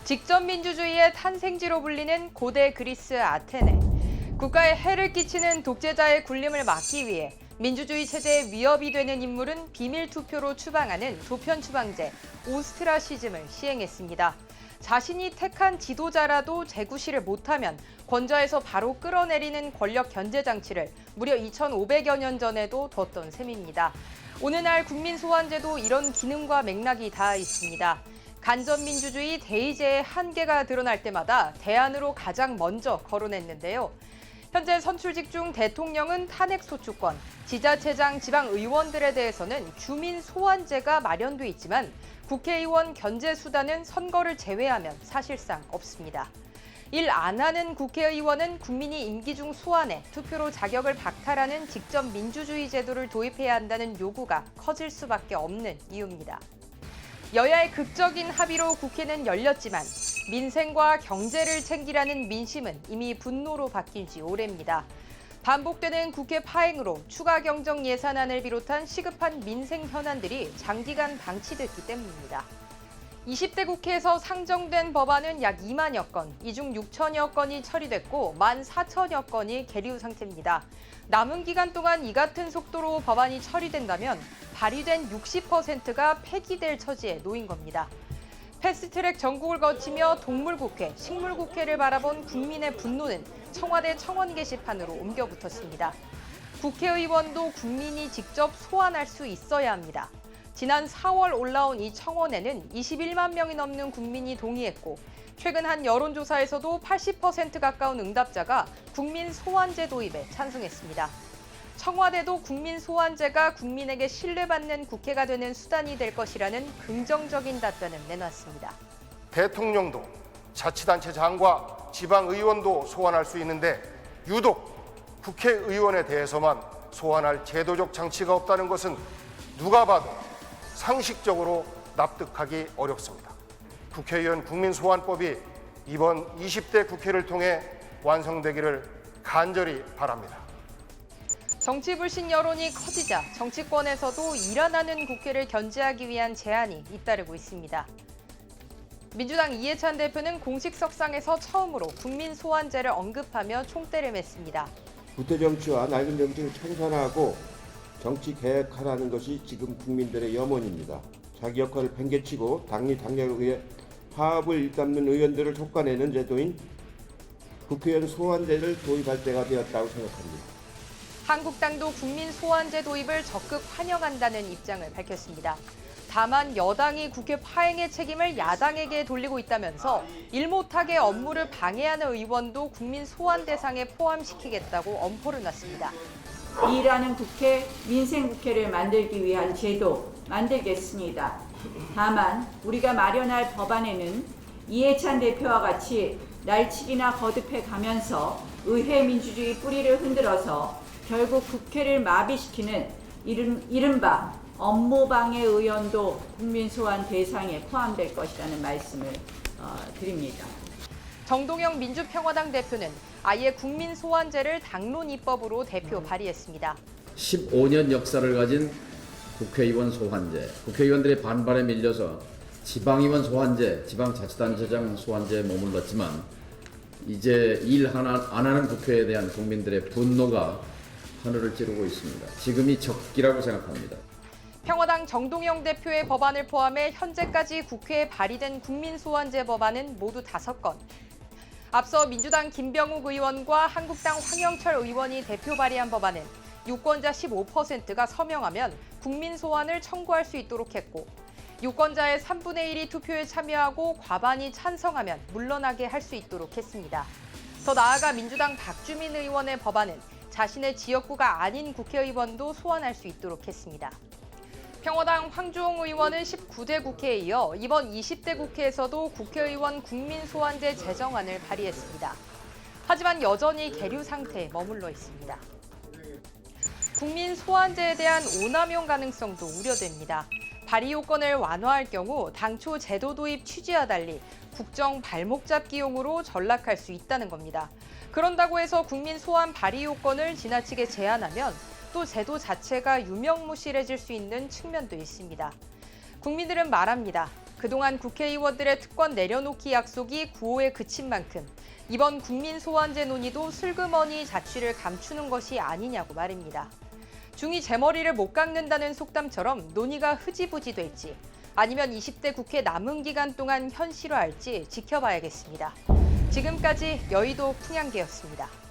직접 민주주의의 탄생지로 불리는 고대 그리스 아테네. 국가에 해를 끼치는 독재자의 군림을 막기 위해 민주주의 체제에 위협이 되는 인물은 비밀 투표로 추방하는 조편 추방제 오스트라시즘을 시행했습니다. 자신이 택한 지도자라도 재구시를 못하면 권좌에서 바로 끌어내리는 권력 견제 장치를 무려 2500여 년 전에도 뒀던 셈입니다. 오늘날 국민소환제도 이런 기능과 맥락이 닿아 있습니다. 간접민주주의 대의제의 한계가 드러날 때마다 대안으로 가장 먼저 거론했는데요. 현재 선출직 중 대통령은 탄핵소추권, 지자체장, 지방의원들에 대해서는 주민소환제가 마련돼 있지만 국회의원 견제수단은 선거를 제외하면 사실상 없습니다. 일 안 하는 국회의원은 국민이 임기 중 소환해 투표로 자격을 박탈하는 직접 민주주의 제도를 도입해야 한다는 요구가 커질 수밖에 없는 이유입니다. 여야의 극적인 합의로 국회는 열렸지만 민생과 경제를 챙기라는 민심은 이미 분노로 바뀐 지 오래입니다. 반복되는 국회 파행으로 추가 경정 예산안을 비롯한 시급한 민생 현안들이 장기간 방치됐기 때문입니다. 20대 국회에서 상정된 법안은 약 2만여 건, 이 중 6천여 건이 처리됐고 14,000여 건이 계류 상태입니다. 남은 기간 동안 이 같은 속도로 법안이 처리된다면 발의된 60%가 폐기될 처지에 놓인 겁니다. 패스트트랙 전국을 거치며 동물국회, 식물국회를 바라본 국민의 분노는 청와대 청원 게시판으로 옮겨 붙었습니다. 국회의원도 국민이 직접 소환할 수 있어야 합니다. 지난 4월 올라온 이 청원에는 21만 명이 넘는 국민이 동의했고 최근 한 여론조사에서도 80% 가까운 응답자가 국민 소환제 도입에 찬성했습니다. 청와대도 국민 소환제가 국민에게 신뢰받는 국회가 되는 수단이 될 것이라는 긍정적인 답변을 내놨습니다. 대통령도 자치단체장과 지방의원도 소환할 수 있는데 유독 국회의원에 대해서만 소환할 제도적 장치가 없다는 것은 누가 봐도 상식적으로 납득하기 어렵습니다. 국회의원 국민소환법이 이번 20대 국회를 통해 완성되기를 간절히 바랍니다. 정치 불신 여론이 커지자 정치권에서도 일 안 하는 국회를 견제하기 위한 제안이 잇따르고 있습니다. 민주당 이해찬 대표는 공식 석상에서 처음으로 국민 소환제를 언급하며 총대를 맸습니다. 구태 정치와 낡은 정치를 청산하고 정치 개혁하라는 것이 지금 국민들의 염원입니다. 자기 역할을 팽개치고 당리 당략을 위해 파업을 일삼는 의원들을 촉과내는 제도인 국회의원 소환제를 도입할 때가 되었다고 생각합니다. 한국당도 국민 소환제 도입을 적극 환영한다는 입장을 밝혔습니다. 다만 여당이 국회 파행의 책임을 야당에게 돌리고 있다면서 일 못하게 업무를 방해하는 의원도 국민 소환 대상에 포함시키겠다고 엄포를 놨습니다. 일하는 국회, 민생국회를 만들기 위한 제도 만들겠습니다. 다만 우리가 마련할 법안에는 이해찬 대표와 같이 날치기나 거듭해 가면서 의회 민주주의 뿌리를 흔들어서 결국 국회를 마비시키는 이른바 업무방해 의원도 국민소환 대상에 포함될 것이라는 말씀을 드립니다. 정동영 민주평화당 대표는 아예 국민소환제를 당론 입법으로 대표 발의했습니다. 15년 역사를 가진 국회의원 소환제, 국회의원들의 반발에 밀려서 지방의원 소환제, 지방자치단체장 소환제에 머물렀지만 이제 일 안 하는 국회에 대한 국민들의 분노가 하늘을 찌르고 있습니다. 지금이 적기라고 생각합니다. 평화당 정동영 대표의 법안을 포함해 현재까지 국회에 발의된 국민소환제 법안은 모두 5건. 앞서 민주당 김병욱 의원과 한국당 황영철 의원이 대표 발의한 법안은 유권자 15%가 서명하면 국민소환을 청구할 수 있도록 했고 유권자의 3분의 1이 투표에 참여하고 과반이 찬성하면 물러나게 할 수 있도록 했습니다. 더 나아가 민주당 박주민 의원의 법안은 자신의 지역구가 아닌 국회의원도 소환할 수 있도록 했습니다. 평화당 황주홍 의원은 19대 국회에 이어 이번 20대 국회에서도 국회의원 국민소환제 제정안을 발의했습니다. 하지만 여전히 계류 상태에 머물러 있습니다. 국민소환제에 대한 오남용 가능성도 우려됩니다. 발의 요건을 완화할 경우 당초 제도 도입 취지와 달리 국정 발목 잡기용으로 전락할 수 있다는 겁니다. 그런다고 해서 국민 소환 발의 요건을 지나치게 제한하면 또 제도 자체가 유명무실해질 수 있는 측면도 있습니다. 국민들은 말합니다. 그동안 국회의원들의 특권 내려놓기 약속이 구호에 그친 만큼 이번 국민소환제 논의도 슬그머니 자취를 감추는 것이 아니냐고 말입니다. 중이 제 머리를 못 깎는다는 속담처럼 논의가 흐지부지 될지 아니면 20대 국회 남은 기간 동안 현실화할지 지켜봐야겠습니다. 지금까지 여의도 풍향계였습니다.